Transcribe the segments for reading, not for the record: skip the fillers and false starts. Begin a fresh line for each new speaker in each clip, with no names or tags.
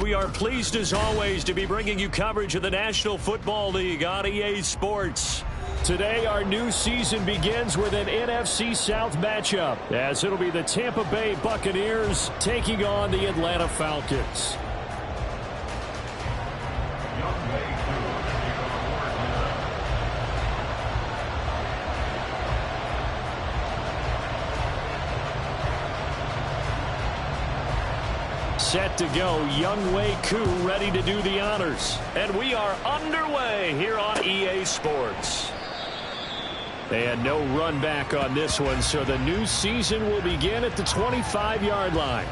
We are pleased as always to be bringing you coverage of the National Football League on EA Sports. Today our new season begins with an NFC South matchup, as it'll be the Tampa Bay Buccaneers taking on the Atlanta Falcons. Set to go, Younghoe Koo ready to do the honors. And we are underway here on EA Sports. And no run back on this one, so the new season will begin at the 25-yard line.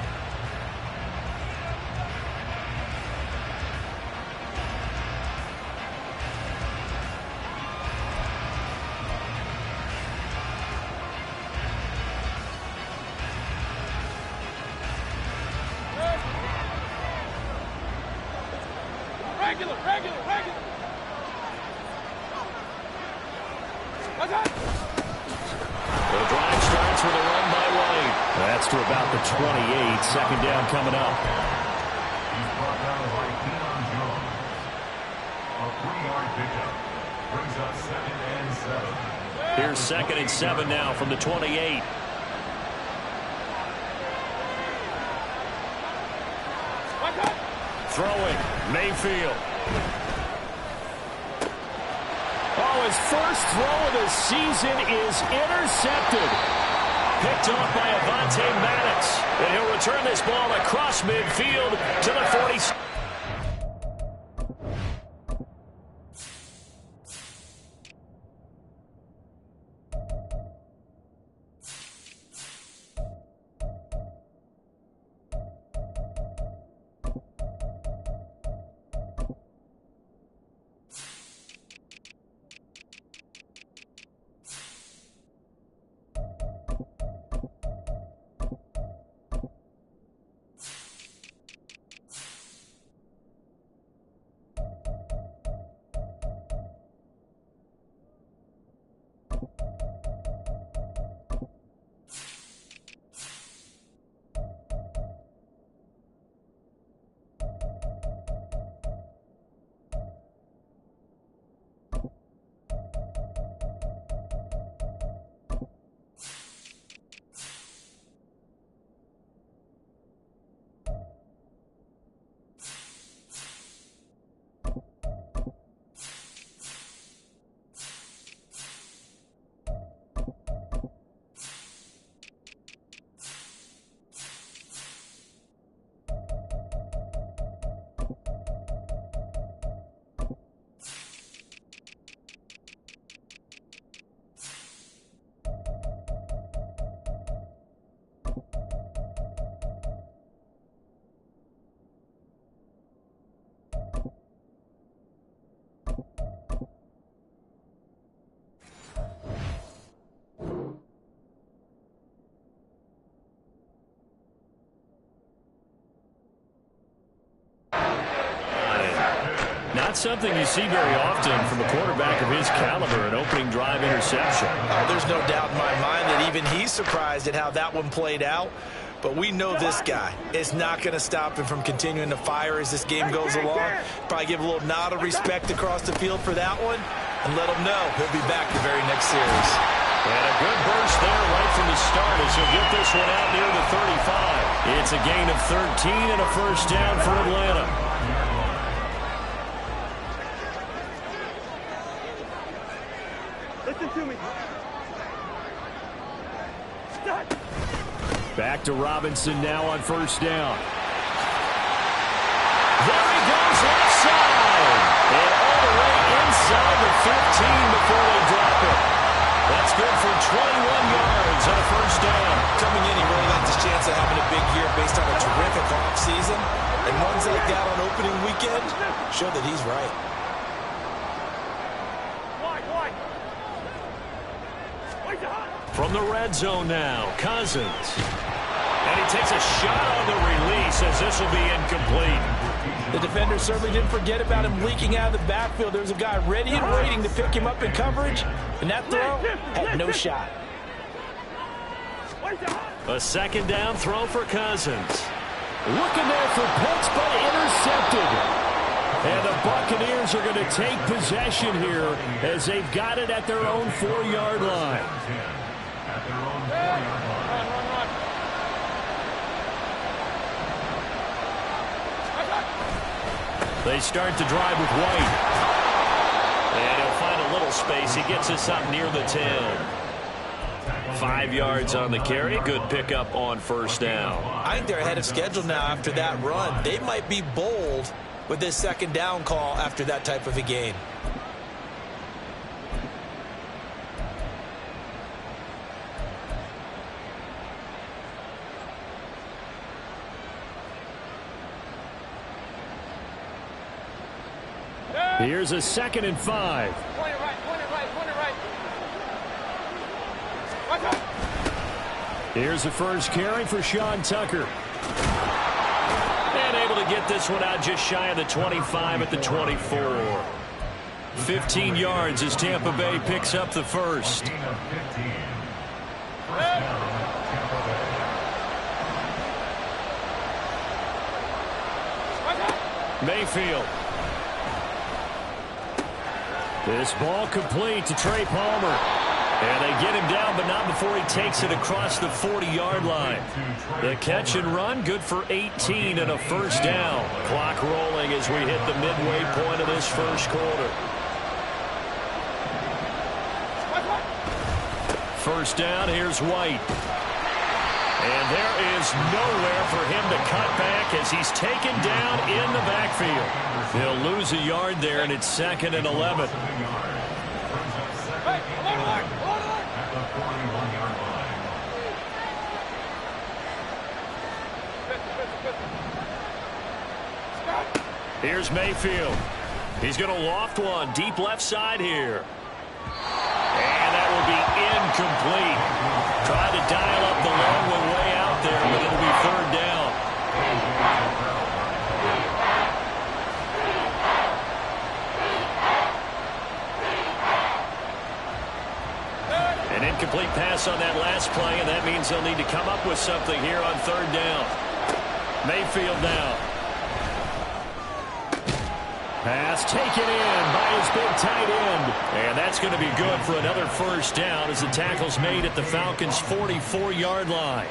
Second down coming up.
He's brought down by Keenan Jones. A 3-yard pickup brings up 2nd and 7.
Here's 2nd and 7 now from the 28. Throwing, Mayfield. Oh, his first throw of the season is intercepted. Picked off by Avonte Maddox. And he'll return this ball across midfield to the 40. Not something you see very often from a quarterback of his caliber, an opening drive interception.
Oh, there's no doubt in my mind that even he's surprised at how that one played out. But we know this guy is not going to stop him from continuing to fire as this game goes along. Probably give a little nod of respect across the field for that one and let him know he'll be back the very next series.
And a good burst there right from the start as he'll get this one out near the 35. It's a gain of 13 and a first down for Atlanta.
Listen to me.
Back to Robinson now on first down. There he goes left side. And all the way inside the 15 before they drop it. That's good for 21 yards on a first down.
Coming in, he really liked his chance of having a big year based on a terrific offseason. And ones like that on opening weekend show that he's right.
From the red zone now, Cousins. And he takes a shot on the release as this will be incomplete.
The defender certainly didn't forget about him leaking out of the backfield. There's a guy ready and waiting to pick him up in coverage, and that throw had no shot.
A second down throw for Cousins. Looking there for Pitts, but intercepted. intercepted. And the Buccaneers are going to take possession here as they've got it at their own 4-yard line.
At their own 4-yard line.
They start to drive with White. And he'll find a little space. He gets us up near the 10. 5 yards on the carry. Good pickup on first down.
I think they're ahead of schedule now after that run. They might be bold with this second down call after that type of a gain.
Here's a 2nd and 5.
Point it right.
Here's the first carry for Sean Tucker. And able to get this one out just shy of the 25 at the 24. 15 yards as Tampa Bay picks up the first. Mayfield. This ball complete to Trey Palmer. And they get him down, but not before he takes it across the 40-yard line. The catch and run, good for 18 and a first down. Clock rolling as we hit the midway point of this first quarter. First down, here's White. And there is nowhere for him to cut back as he's taken down in the backfield. He'll lose a yard there, and it's 2nd and 11. Here's Mayfield. He's going to loft one deep left side here. And that will be incomplete. Tried to dial up the long one way out there, but it'll be 3rd down. An incomplete pass on that last play, and that means they'll need to come up with something here on 3rd down. Mayfield now. Pass taken in by his big tight end. And that's going to be good for another first down as the tackle's made at the Falcons' 44-yard line.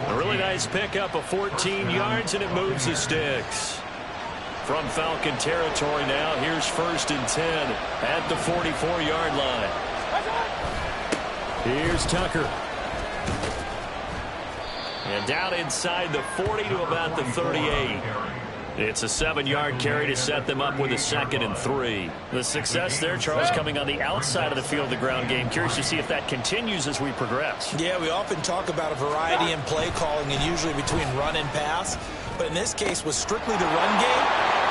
A really nice pickup of 14 yards, and it moves the sticks. From Falcon territory now, here's 1st and 10 at the 44-yard line. Here's Tucker. And down inside the 40 to about the 38. It's a 7-yard carry to set them up with a 2nd and 3. The success there, Charles, coming on the outside of the field of the ground game. Curious to see if that continues as we progress. Yeah, we often talk about a variety in play calling and usually between run and pass. But in this case, with strictly the run game,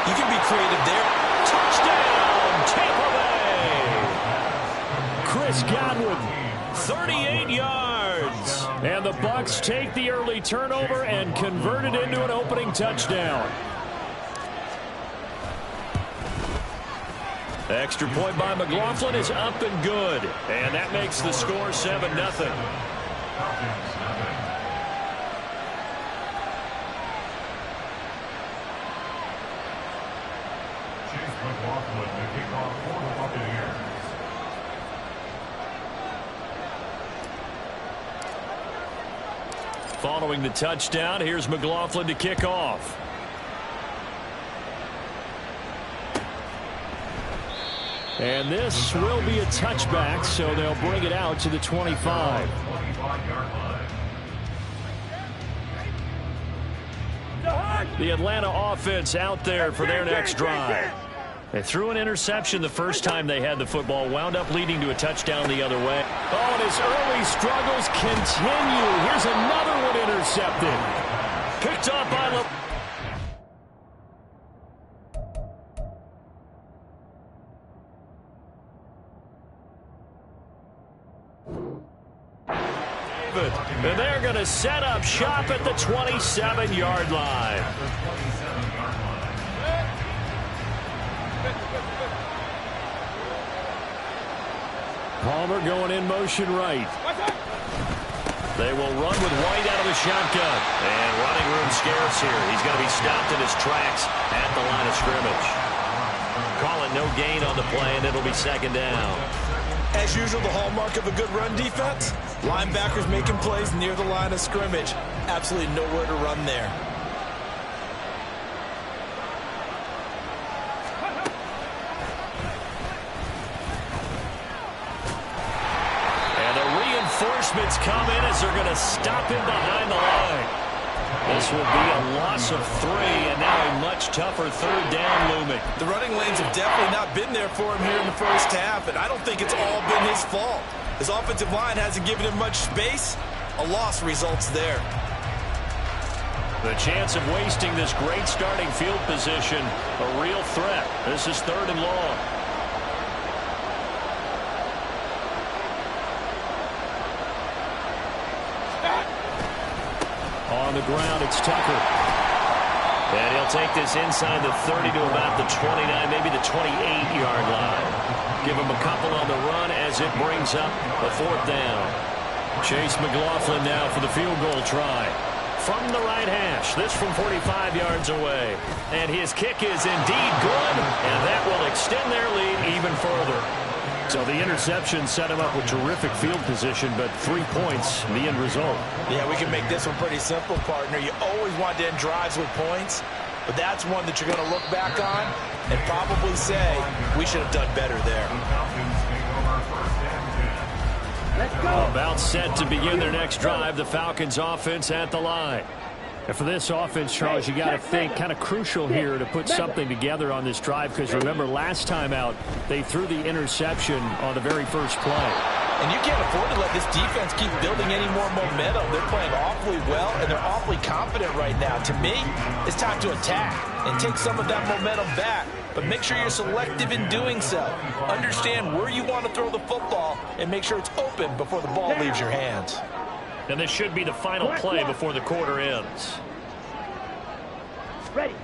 you can be creative there. Touchdown, Tampa Bay! Chris Godwin, 38 yards. And the Bucs take the early turnover and convert it into an opening touchdown. Extra point by McLaughlin is up and good. And that makes the score 7-0.
Chase McLaughlin to kick off for the Buccaneers.
Following the touchdown, here's McLaughlin to kick off. And this will be a touchback, so they'll bring it out to the 25.
25-yard line.
The Atlanta offense out there for their next drive. They threw an interception the first time they had the football, wound up leading to a touchdown the other way. Oh, and his early struggles continue. Here's another one intercepted. Picked up by and they're going to set up shop at the 27-yard line. Palmer going in motion right. They will run with White out of the shotgun. And running room scarce here. He's going to be stopped in his tracks at the line of scrimmage. Call it no gain on the play, and it'll be second down.
As usual, the hallmark of a good run defense, linebackers making plays near the line of scrimmage. Absolutely nowhere to run there.
Reinforcements come in as they're going to stop him behind the line. This will be a loss of 3, and now a much tougher third down looming.
The running lanes have definitely not been there for him here in the first half, and I don't think it's all been his fault. His offensive line hasn't given him much space. A loss results there.
The chance of wasting this great starting field position, a real threat. This is 3rd and long. On the ground, it's Tucker. And he'll take this inside the 30 to about the 29, maybe the 28-yard line. Give him a couple on the run as it brings up the 4th down. Chase McLaughlin now for the field goal try. From the right hash, this from 45 yards away. And his kick is indeed good, and that will extend their lead even further. So the interception set him up with terrific field position, but 3 points, the end result.
Yeah, we can make this one pretty simple, partner. You always want to end drives with points, but that's one that you're going to look back on and probably say, we should have done better there.
Let's go. About set to begin their next drive, the Falcons offense at the line. And for this offense, Charles, you got to think kind of crucial here to put something together on this drive, because remember last time out they threw the interception on the very first play.
And you can't afford to let this defense keep building any more momentum. They're playing awfully well, and they're awfully confident right now. To me, it's time to attack and take some of that momentum back. But make sure you're selective in doing so. Understand where you want to throw the football and make sure it's open before the ball leaves your hands.
And this should be the final play before the quarter ends.
Ready.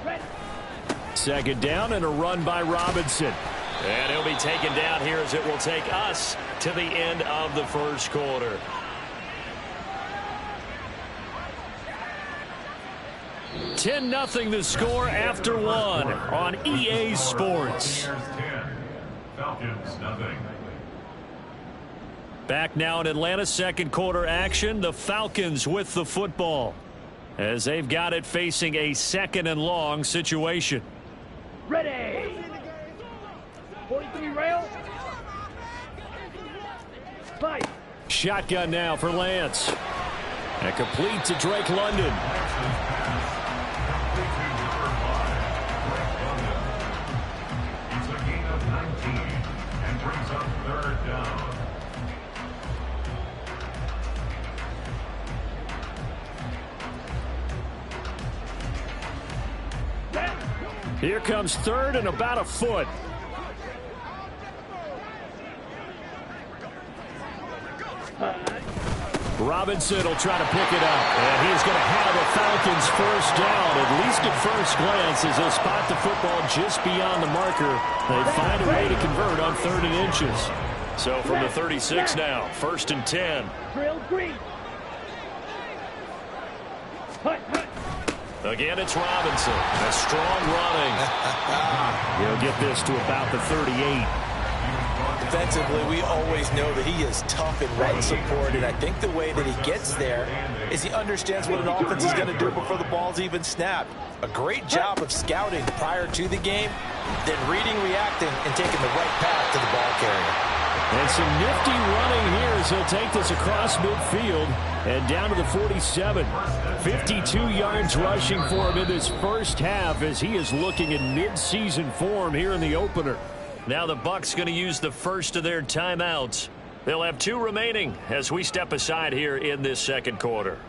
2nd down and a run by Robinson. And he'll be taken down here as it will take us to the end of the first quarter. $10-0 the score after 1 on EA Sports.
Falcons, nothing.
Back now in Atlanta, 2nd quarter action. The Falcons with the football as they've got it facing a 2nd and long situation.
Ready. 43 rail. Fight.
Shotgun now for Lance. And complete to Drake London.
It's a gain of 19 and brings up 3rd down.
Here comes 3rd and about a foot. Robinson will try to pick it up, and he's going to have the Falcons first down, at least at first glance, as they'll spot the football just beyond the marker. They find a way to convert on 3rd and inches. So from the 36 now, 1st and 10.
Drill green.
Again, it's Robinson. A strong running. He'll get this to about the 38.
Defensively, we always know that he is tough in run support, and I think the way that he gets there is he understands what an offense is going to do before the ball's even snapped. A great job of scouting prior to the game, then reading, reacting, and taking the right path to the ball carrier.
And some nifty running here as he'll take this across midfield and down to the 47. 52 yards rushing for him in this first half as he is looking in mid-season form here in the opener. Now the Bucs going to use the first of their timeouts. They'll have 2 remaining as we step aside here in this 2nd quarter.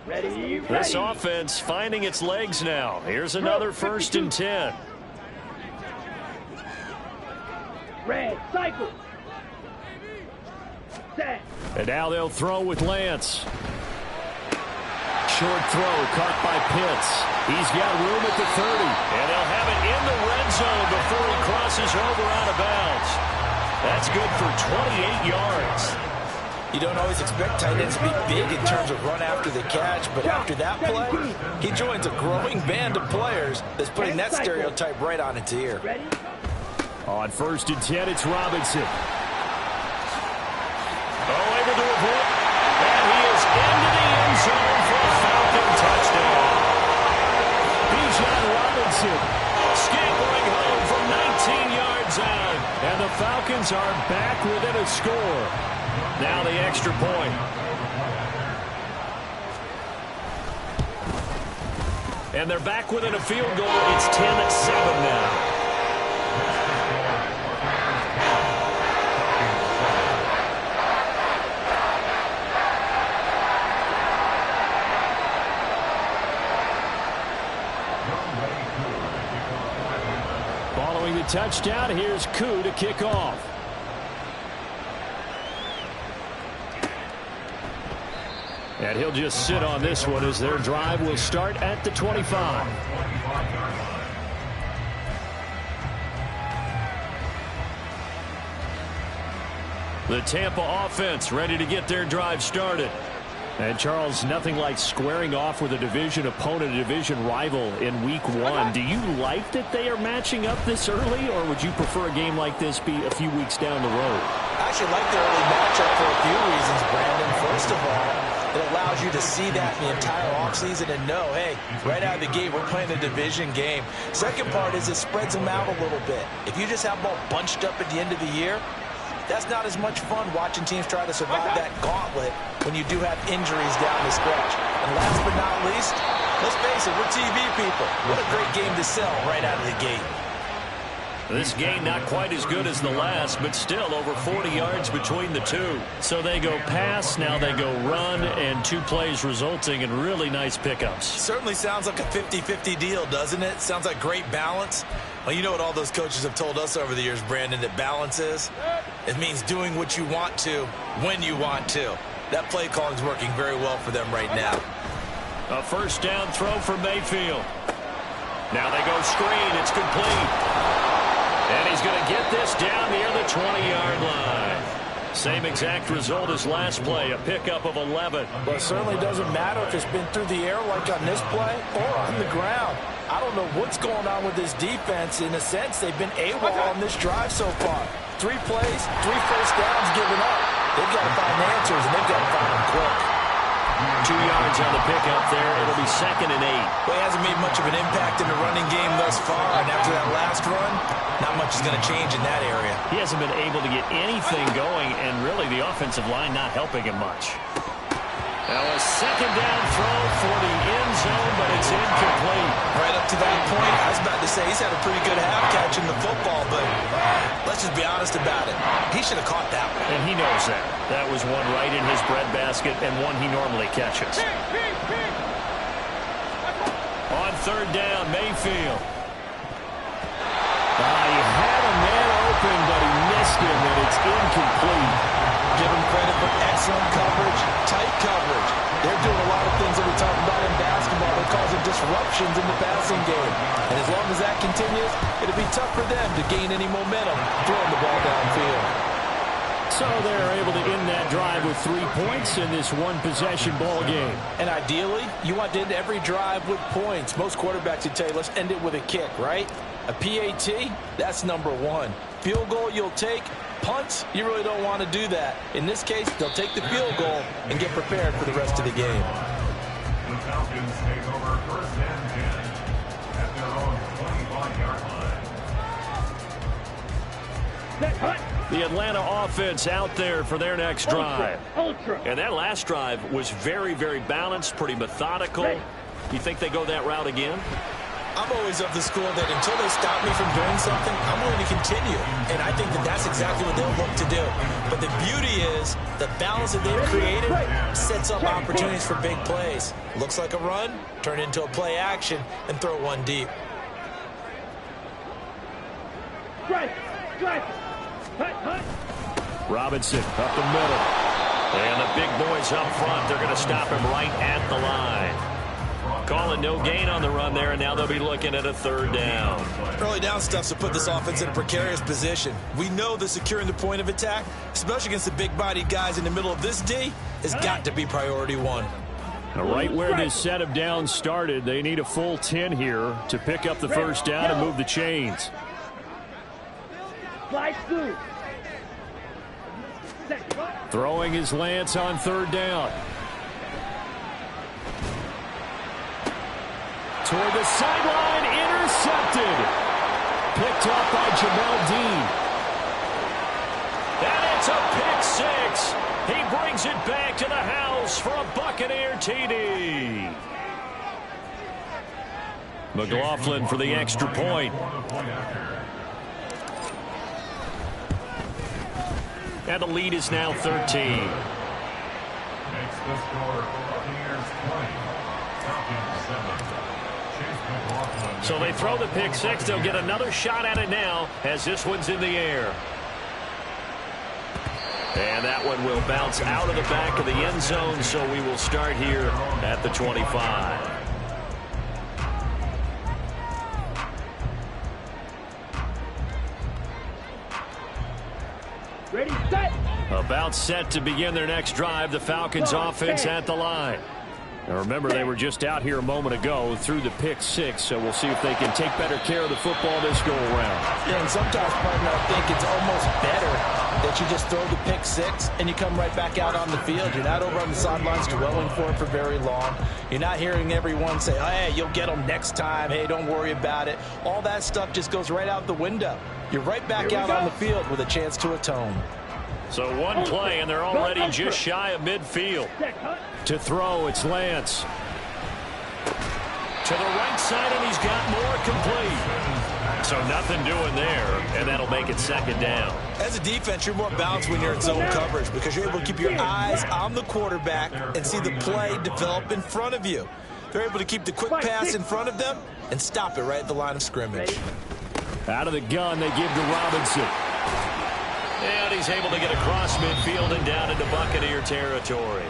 Ready.
This offense finding its legs now. Here's another 1st and 10.
Red, cycle. Set.
And now they'll throw with Lance. Short throw caught by Pitts. He's got room at the 30. And they'll have it in the red zone before he crosses over out of bounds. That's good for 28 yards.
You don't always expect tight ends to be big in terms of run after the catch, but after that play, he joins a growing band of players that's putting that stereotype right on its ear.
On 1st and 10, it's Robinson. Oh, able to avoid. And he is into the end zone for a Falcon touchdown. Bijan Robinson scampering home from 19 yards out. And the Falcons are back within a score. Now the extra point. And they're back within a field goal. It's 10-7 now. Following the touchdown, here's Koo to kick off. And he'll just sit on this one as their drive will start at the 25. The Tampa offense ready to get their drive started. And, Charles, nothing like squaring off with a division opponent, a division rival in Week 1. Do you like that they are matching up this early, or would you prefer a game like this be a few weeks down the road?
I actually like the early matchup for a few reasons, Brandon. First of all, it allows you to see that in the entire offseason and know, hey, right out of the gate, we're playing a division game. Second part is it spreads them out a little bit. If you just have them all bunched up at the end of the year, that's not as much fun watching teams try to survive that gauntlet when you do have injuries down the stretch. And last but not least, let's face it, we're TV people. What a great game to sell right out of the gate.
This game not quite as good as the last, but still over 40 yards between the two. So they go pass, now they go run, and 2 plays resulting in really nice pickups.
Certainly sounds like a 50-50 deal, doesn't it? Sounds like great balance. Well, you know what all those coaches have told us over the years, Brandon, that balance is? It means doing what you want to, when you want to. That play calling is working very well for them right now.
A first down throw for Mayfield. Now they go screen. It's complete. And he's going to get this down near the 20-yard line. Same exact result as last play, a pickup of 11.
Well, it certainly doesn't matter if it's been through the air like on this play or on the ground. I don't know what's going on with this defense. In a sense, they've been AWOL on this drive so far. 3 plays, 3 first downs given up. They've got to find answers, and they've got to find them quick.
2 yards on the pickup there. It'll be 2nd and 8.
Well, he hasn't made much of an impact in the running game thus far, and after that last run, not much is going to change in that area.
He hasn't been able to get anything going, and really the offensive line not helping him much. Now a 2nd down throw for the end zone, but it's incomplete.
Right up to that point, I was about to say he's had a pretty good half catching the football, but let's just be honest about it. He should have caught that one.
And he knows that. That was one right in his breadbasket and one he normally catches. On 3rd down, Mayfield. He had a man open, but he missed him, and it's incomplete.
Give him credit for excellent coverage, tight coverage. They're doing a lot of things that we talk about in basketball. They're causing disruptions in the passing game. And as long as that continues, it'll be tough for them to gain any momentum throwing the ball downfield.
So they're able to end that drive with 3 points in this one-possession ball game.
And ideally, you want to end every drive with points. Most quarterbacks would tell you, let's end it with a kick, right? A PAT, that's number 1. Field goal you'll take. Punts, you really don't want to do that. In this case, they'll take the field goal and get prepared for the rest of the game.
The Falcons take over 1st and 10 at their own 25-yard line.
The Atlanta offense out there for their next drive. And that last drive was very, very balanced, pretty methodical. You think they go that route again?
I'm always of the school that until they stop me from doing something, I'm willing to continue. And I think that that's exactly what they'll look to do. But the beauty is the balance that they've created sets up opportunities for big plays. Looks like a run, turn into a play action, and throw one deep.
Robinson up the middle. And the big boys up front, they're going to stop him right at the line. Calling no gain on the run there, and now they'll be looking at a third down.
Early down stuff's to put this offense in a precarious position. We know that securing the point of attack, especially against the big-bodied guys in the middle of this D, has got to be priority one.
Right where this set of downs started, they need a full 10 here to pick up the first down and move the chains.
Slide through.
Throwing his Lance on third down. Toward the sideline, intercepted. Picked up by Jamel Dean. And it's a pick six. He brings it back to the house for a Buccaneer TD. McLaughlin for the extra point. And the lead is now 13.
Makes the score Buccaneers 20, Falcons 7.
So they throw the pick six. They'll get another shot at it now as this one's in the air. And that one will bounce out of the back of the end zone, so we will start here at the 25.
Ready, set.
About set to begin their next drive. The Falcons offense at the line. Now remember, they were just out here a moment ago through the pick six, so we'll see if they can take better care of the football this go-around.
Yeah, and sometimes, partner, I think it's almost better that you just throw the pick six and you come right back out on the field. You're not over on the sidelines dwelling for it for very long. You're not hearing everyone say, hey, you'll get them next time. Hey, don't worry about it. All that stuff just goes right out the window. You're right back out on the field with a chance to atone.
So one play, and they're already just shy of midfield. To throw, it's Lance. To the right side, and he's got more complete. So nothing doing there, and that'll make it second down.
As a defense, you're more balanced when you're in zone coverage because you're able to keep your eyes on the quarterback and see the play develop in front of you. They're able to keep the quick pass in front of them and stop it right at the line of scrimmage.
Out of the gun, they give to Robinson. And he's able to get across midfield and down into Buccaneer territory.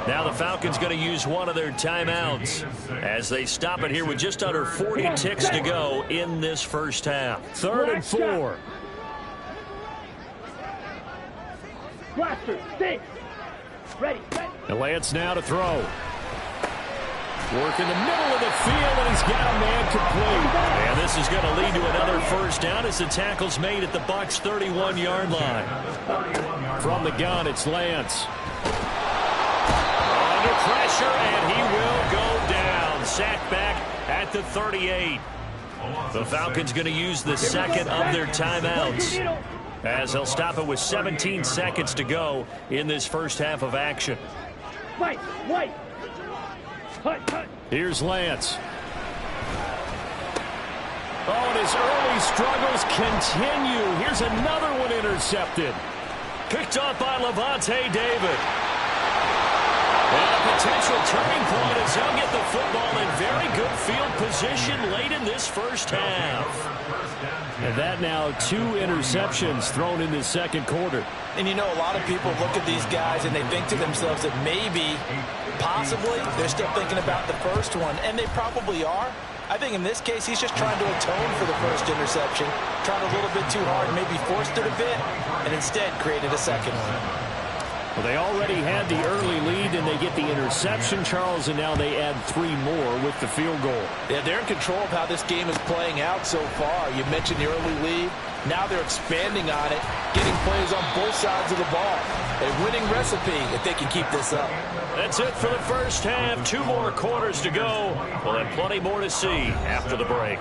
Now the Falcons going to use one of their timeouts as they stop it here with just under 40 ticks to go in this first half. 3rd and 4.
Blaster, six. Ready, set.
And Lance now to throw. Work in the middle of the field, and he's got a man complete. And this is going to lead to another first down as the tackle's made at the Bucs' 31-yard line. From the gun, it's Lance. Under pressure, and he will go down. Sacked back at the 38. The Falcons going to use the second of their timeouts as they'll stop it with 17 seconds to go in this first half of action.
White. Cut.
Here's Lance. Oh, and his early struggles continue. Here's another one intercepted. Picked off by Levante David. And a potential turning point as they'll get the football in very good field position late in this first half. And that now 2 interceptions thrown in this second quarter.
And you know, a lot of people look at these guys and they think to themselves that maybe, possibly, they're still thinking about the first one, and they probably are. I think in this case, he's just trying to atone for the first interception, tried a little bit too hard, maybe forced it a bit, and instead created a second one.
Well, they already had the early lead, and they get the interception, Charles, and now they add 3 more with the field goal.
Yeah, they're in control of how this game is playing out so far. You mentioned the early lead. Now they're expanding on it, getting plays on both sides of the ball. A winning recipe if they can keep this up.
That's it for the first half. 2 more quarters to go. We'll have plenty more to see after the break.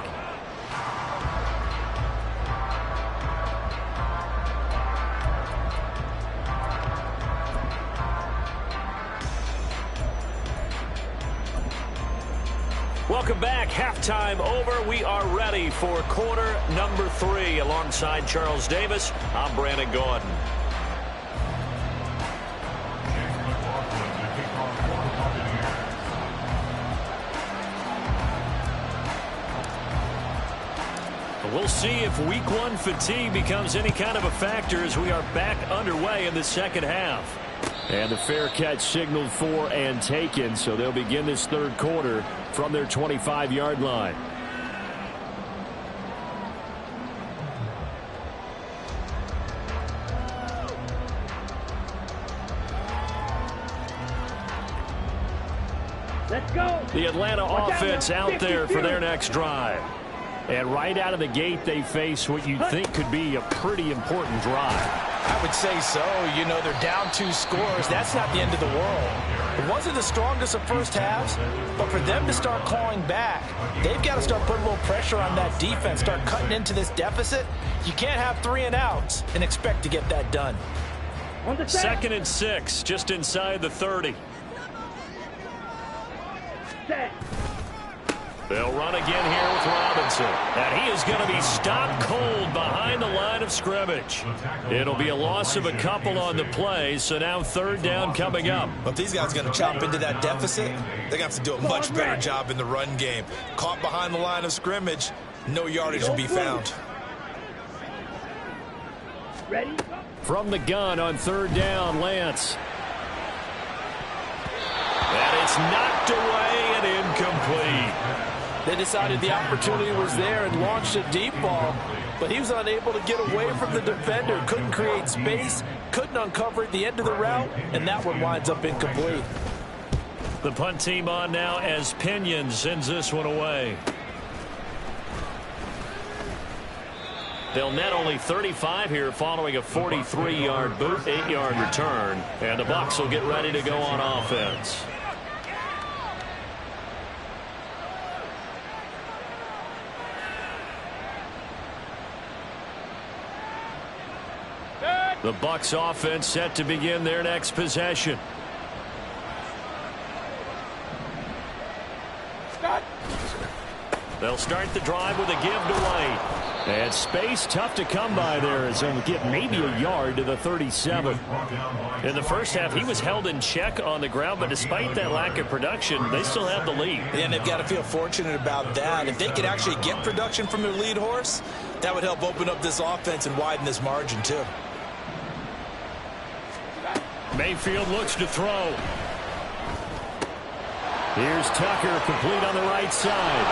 Welcome back. Halftime over. We are ready for quarter number 3. Alongside Charles Davis, I'm Brandon Gordon. We'll see if week 1 fatigue becomes any kind of a factor as we are back underway in the second half. And the fair catch signaled for and taken, so they'll begin this third quarter from their 25-yard line.
Let's go.
The Atlanta offense out there for their next drive. And right out of the gate, they face what you'd think could be a pretty important drive.
I would say so. You know, they're down 2 scores. That's not the end of the world. It wasn't the strongest of first halves, but for them to start clawing back, they've got to start putting a little pressure on that defense, start cutting into this deficit. You can't have 3 and outs and expect to get that done.
On the set.
2nd and 6, just inside the 30.
Set.
They'll run again here with Robinson. And he is going to be stopped cold behind the line of scrimmage. It'll be a loss of a couple on the play, so now 3rd down coming up.
But if these guys are going to chop into that deficit, they're going to have to do a much better job in the run game. Caught behind the line of scrimmage, no yardage will be found.
Ready?
From the gun on 3rd down, Lance. And it's knocked away and incomplete.
They decided the opportunity was there and launched a deep ball, but he was unable to get away from the defender. Couldn't create space, couldn't uncover at the end of the route, and that one winds up incomplete.
The punt team on now as Pinion sends this one away. They'll net only 35 here following a 43-yard boot, 8-yard return, and the Bucs will get ready to go on offense. The Bucs offense set to begin their next possession. They'll start the drive with a give to White. And space tough to come by there as they'll get maybe a yard to the 37. In the first half, he was held in check on the ground, but despite that lack of production, they still have the lead.
And they've got to feel fortunate about that. If they could actually get production from their lead horse, that would help open up this offense and widen this margin too.
Mayfield looks to throw. Here's Tucker, complete on the right side.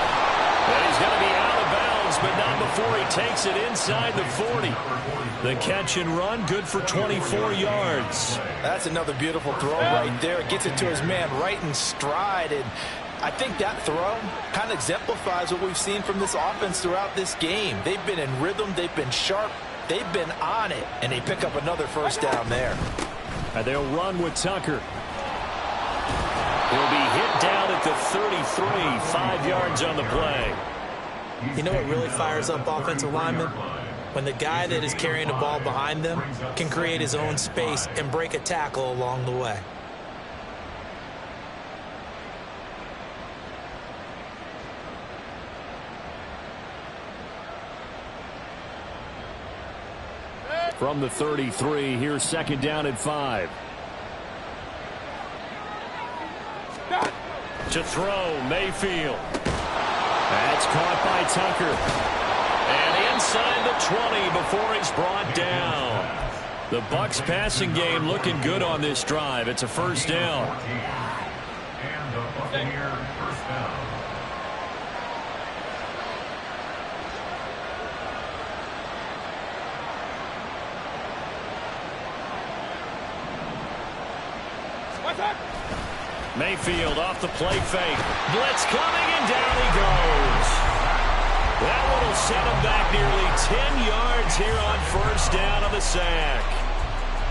And he's going to be out of bounds, but not before he takes it inside the 40. The catch and run, good for 24 yards.
That's another beautiful throw right there. It gets it to his man right in stride. And I think that throw kind of exemplifies what we've seen from this offense throughout this game. They've been in rhythm. They've been sharp. They've been on it. And they pick up another first down there.
And they'll run with Tucker. He'll be hit down at the 33, 5 yards on the play.
You know what really fires up offensive linemen? When the guy that is carrying the ball behind them can create his own space and break a tackle along the way.
From the 33, here's 2nd down and 5. To throw, Mayfield. That's caught by Tucker. And inside the 20 before he's brought down. The Bucs passing game looking good on this drive. It's a first down.
And the Buccaneer first down.
Mayfield off the play fake. Blitz coming, and down he goes. That one will set him back nearly 10 yards here on first down on the sack.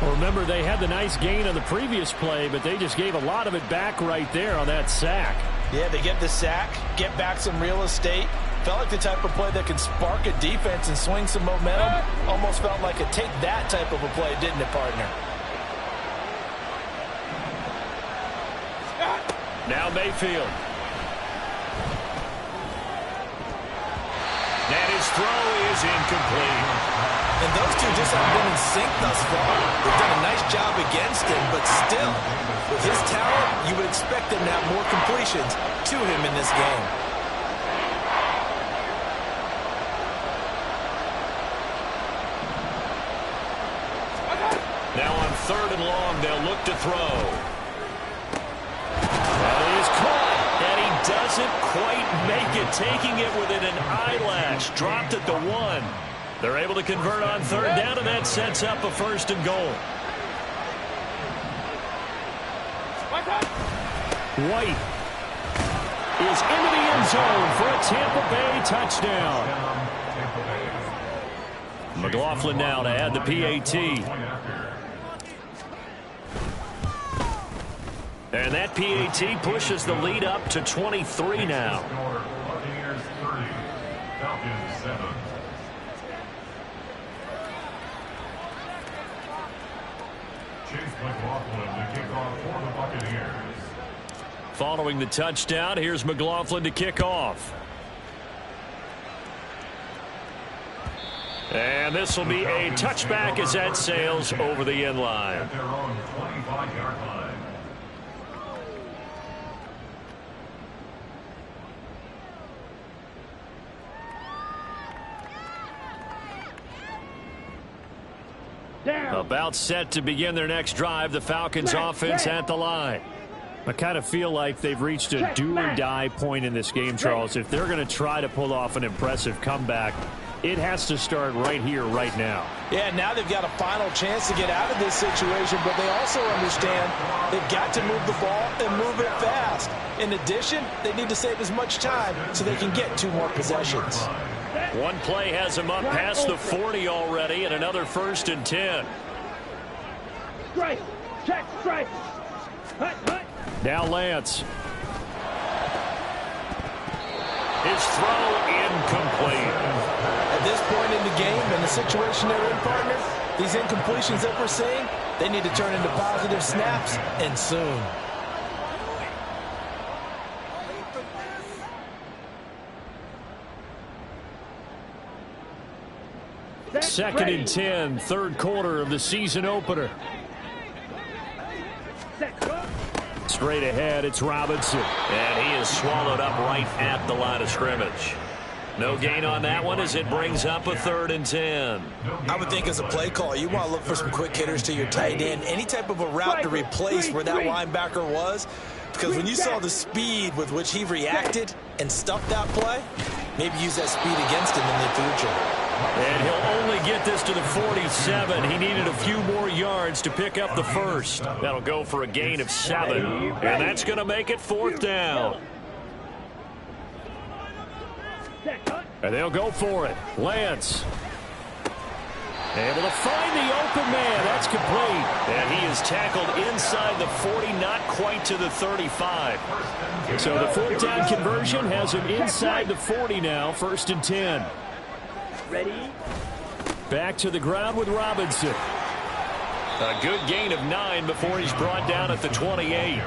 Well, remember, they had the nice gain on the previous play, but they just gave a lot of it back right there on that sack.
Yeah, they get the sack, get back some real estate. Felt like the type of play that can spark a defense and swing some momentum. Almost felt like a take that type of a play, didn't it, partner?
Now Mayfield. And his throw is incomplete.
And those two just haven't been in sync thus far. They've done a nice job against him, but still, with his talent, you would expect them to have more completions to him in this game.
Now on 3rd and long, they'll look back to throw. That is caught, and he doesn't quite make it, taking it within an eyelash. Dropped at the 1. They're able to convert on third down, and that sets up a 1st and goal. White is into the end zone for a Tampa Bay touchdown. McLaughlin now to add the PAT. And that PAT pushes the lead up to 23 now.
Buccaneers 30, Falcons 7. Chase McLaughlin to kick off for the Buccaneers.
Following the touchdown, here's McLaughlin to kick off. And this will be a touchback as that sails over the end line.
At their own 25-yard line.
Down.
About set to begin their next drive, the Falcons offense at the line. I kind of feel like they've reached a do-or-die point in this game, Charles. If they're going to try to pull off an impressive comeback, it has to start right here, right now.
Yeah, now they've got a final chance to get out of this situation, but they also understand they've got to move the ball and move it fast. In addition, they need to save as much time so they can get 2 more possessions.
One play has him up past the 40 already, and another 1st and 10.
Strike. Check. Strike. Hut, hut.
Now Lance. His throw incomplete.
At this point in the game and the situation they're in, partner, these incompletions that we're seeing, they need to turn into positive snaps, and soon.
Second and 10, 3rd quarter of the season opener.
Set. Go.
Straight ahead, it's Robinson. And he is swallowed up right at the line of scrimmage. No gain on that one as it brings up a 3rd and 10.
I would think as a play call, you want to look for some quick hitters to your tight end. Any type of a route to replace where that linebacker was. Because when you saw the speed with which he reacted and stuffed that play, maybe use that speed against him in the future.
And he'll only get this to the 47. He needed a few more yards to pick up the 1st. That'll go for a gain of 7. And that's going to make it 4th down. And they'll go for it. Lance. Able to find the open man. That's complete. And he is tackled inside the 40, not quite to the 35. So the 4th down conversion has him inside the 40 now. 1st and 10.
Ready.
Back to the ground with Robinson. A good gain of 9 before he's brought down at the 28.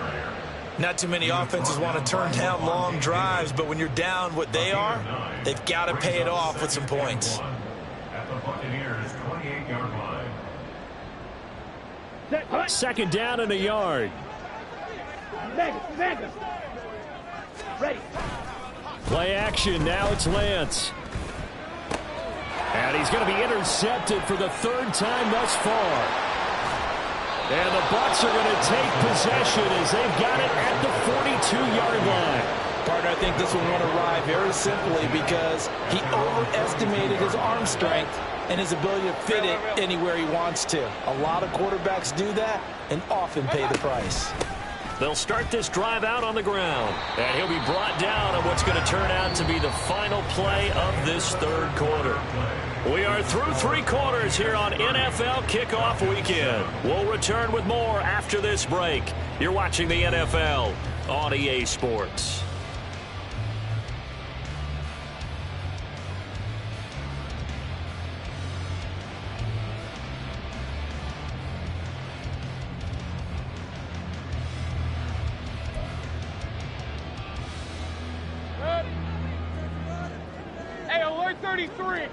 Not too many offenses want to turn down long drives, but when you're down what they are, they've got to pay it off with some points.
At the Buccaneers 28-yard line.
2nd down and a yard.
Mega. Ready.
Play action. Now it's Lance. And he's going to be intercepted for the 3rd time thus far. And the Bucs are going to take possession as they've got it at the 42-yard line.
Partner, I think this one won't arrive very simply because he overestimated his arm strength and his ability to fit it anywhere he wants to. A lot of quarterbacks do that and often pay the price.
They'll start this drive out on the ground. And he'll be brought down on what's going to turn out to be the final play of this 3rd quarter. We are through 3 quarters here on NFL Kickoff Weekend. We'll return with more after this break. You're watching the NFL on EA Sports.
Hey, alert 33.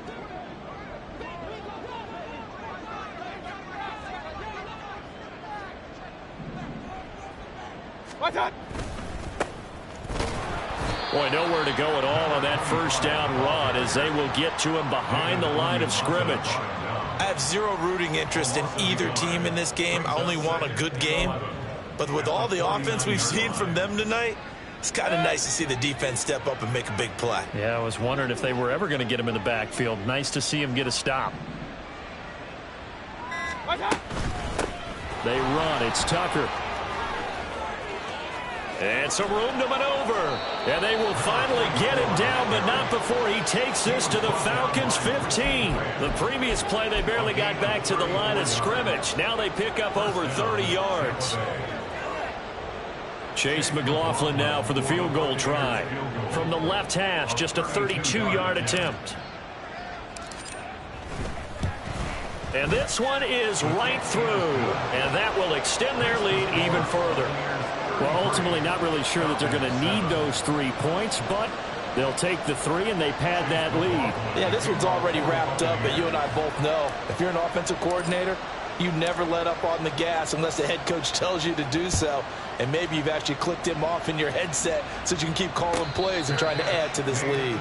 What's up?
Boy, nowhere to go at all on that 1st down run as they will get to him behind the line of scrimmage.
I have zero rooting interest in either team in this game. I only want a good game. But with all the offense we've seen from them tonight, it's kind of nice to see the defense step up and make a big play.
Yeah, I was wondering if they were ever going to get him in the backfield. Nice to see him get a stop. They run. It's Tucker. And some room to maneuver. And they will finally get him down, but not before he takes this to the Falcons' 15. The previous play, they barely got back to the line of scrimmage. Now they pick up over 30 yards. Chase McLaughlin now for the field goal try. From the left hash, just a 32-yard attempt. And this one is right through. And that will extend their lead even further. Well, ultimately not really sure that they're going to need those 3 points, but they'll take the 3 and they pad that lead.
Yeah, this one's already wrapped up, but you and I both know if you're an offensive coordinator, you never let up on the gas unless the head coach tells you to do so. And maybe you've actually clicked him off in your headset so you can keep calling plays and trying to add to this lead.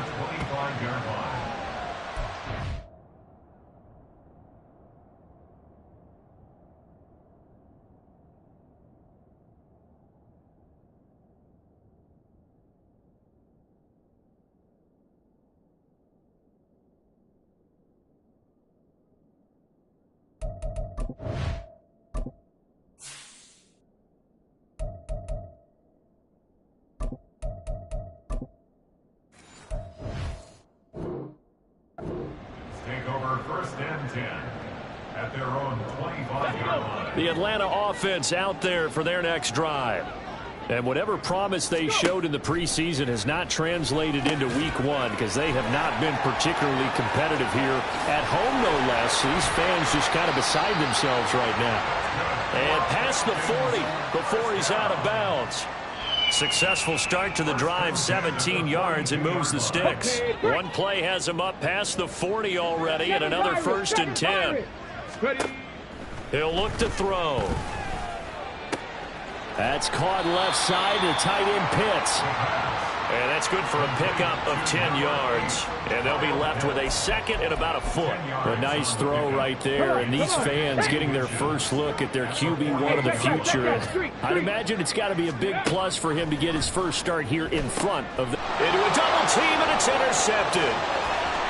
At their own 25-yard line.
The Atlanta offense out there for their next drive. And whatever promise they showed in the preseason has not translated into week 1 because they have not been particularly competitive here at home, no less. These fans just kind of beside themselves right now. And past the 40 before he's out of bounds. Successful start to the drive, 17 yards, and moves the sticks. One play has him up past the 40 already, and another 1st and 10. He'll look to throw. That's caught left side to tight end Pitts. And that's good for a pickup of 10 yards. And they'll be left with a 2nd and about a foot. A nice throw right there. And these fans getting their first look at their QB1 of the future. And I'd imagine it's got to be a big plus for him to get his first start here in front of the... Into a double team, and it's intercepted.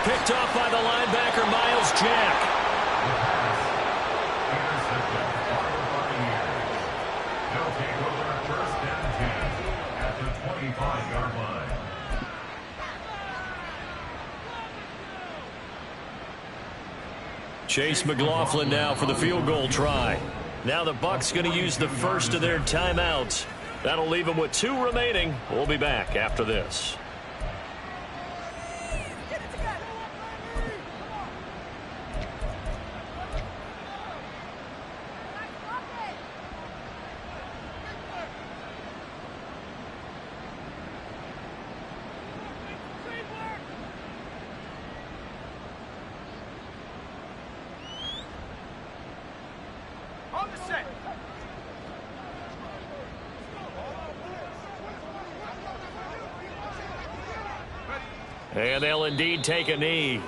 Picked off by the linebacker, Miles Jack. Chase McLaughlin now for the field goal try. Now the Bucs going to use the first of their timeouts. That'll leave them with 2 remaining. We'll be back after this. And they'll indeed take a knee.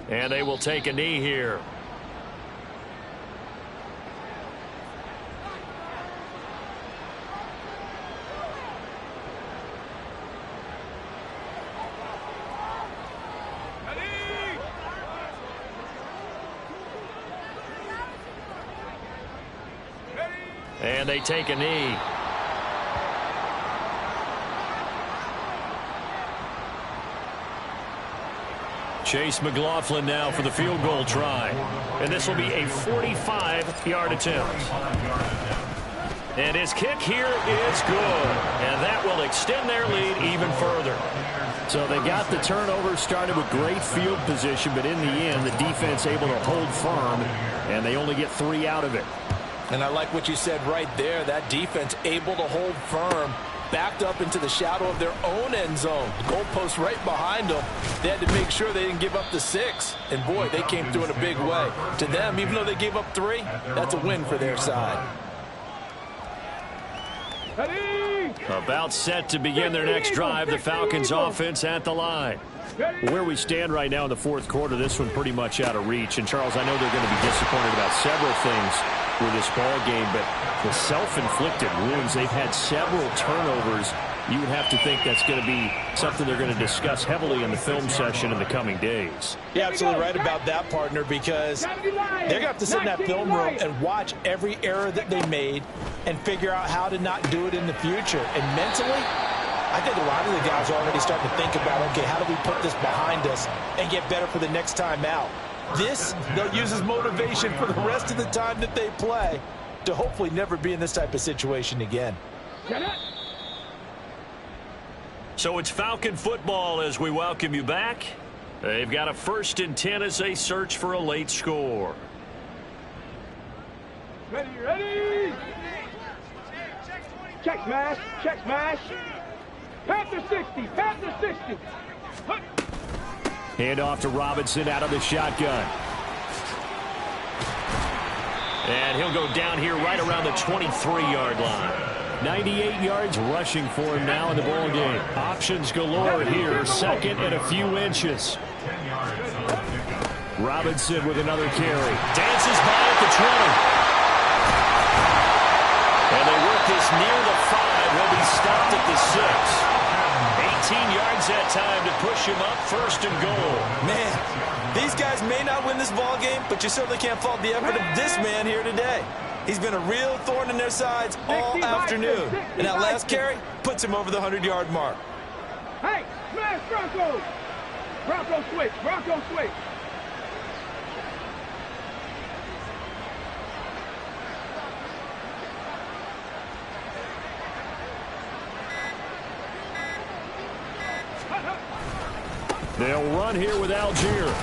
And they will take a knee here. And they take a knee. Chase McLaughlin now for the field goal try. And this will be a 45-yard attempt. And his kick here is good. And that will extend their lead even further. So they got the turnover, started with great field position, but in the end, the defense able to hold firm, and they only get 3 out of it.
And I like what you said right there. That defense able to hold firm, backed up into the shadow of their own end zone. The goalpost right behind them. They had to make sure they didn't give up the 6. And, boy, they came through in a big way. To them, even though they gave up 3, that's a win for their side.
About set to begin their next drive, the Falcons offense at the line. Where we stand right now in the fourth quarter, this one pretty much out of reach. And, Charles, I know they're going to be disappointed about several things with this ball game, but the self-inflicted wounds, they've had several turnovers. You would have to think that's going to be something they're going to discuss heavily in the film session in the coming days.
You're absolutely right about that, partner, because they're going to have to sit in that film room and watch every error that they made and figure out how to not do it in the future. And mentally, I think a lot of the guys are already starting to think about, okay, how do we put this behind us and get better for the next time out? This, they'll use as motivation for the rest of the time that they play to hopefully never be in this type of situation again.
So it's Falcon football as we welcome you back. They've got a 1st and 10 as they search for a late score.
Ready. Check smash. Panther 60.
Hand off to Robinson out of the shotgun. And he'll go down here right around the 23-yard line. 98 yards rushing for him now in the ball game. Options galore here. 2nd and a few inches. Robinson with another carry. Dances by at the 20. And they work this near the 5. Will be stopped at the 6. 18 yards that time to push him up 1st and goal.
Man, these guys may not win this ball game, but you certainly can't fault the effort of this man here today. He's been a real thorn in their sides all afternoon. And that last carry puts him over the 100-yard mark.
Hey, smash Bronco! Bronco switch.
They'll run here with Algier.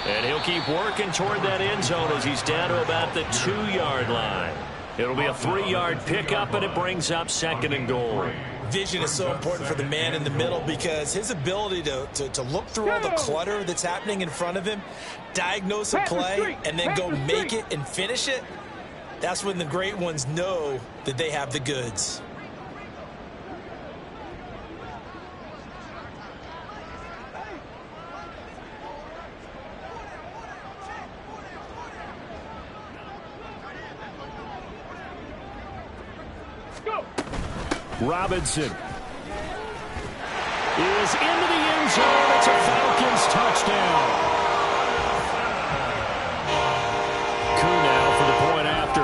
And he'll keep working toward that end zone as he's down to about the 2-yard line. It'll be a 3-yard pickup, and it brings up 2nd and goal.
Vision is so important for the man in the middle because his ability to look through all the clutter that's happening in front of him, diagnose a play, and then go make it and finish it, that's when the great ones know that they have the goods.
Robinson is into the end zone. It's a Falcons touchdown. Koo now for the point after.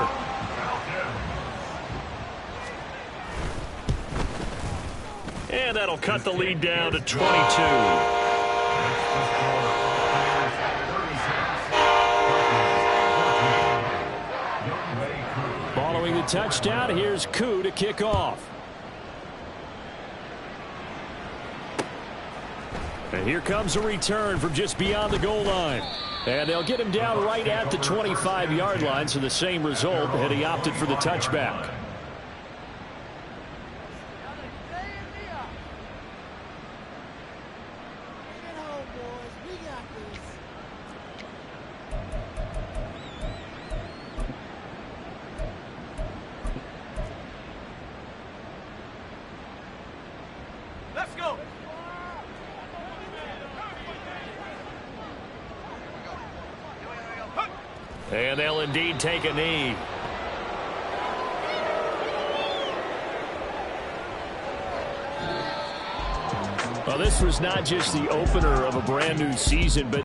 And that'll cut the lead down to 22. Following the touchdown, here's Koo to kick off. And here comes a return from just beyond the goal line. And they'll get him down right at the 25-yard line, so the same result had he opted for the touchback.
Let's go.
And they'll indeed take a knee. Well, this was not just the opener of a brand new season, but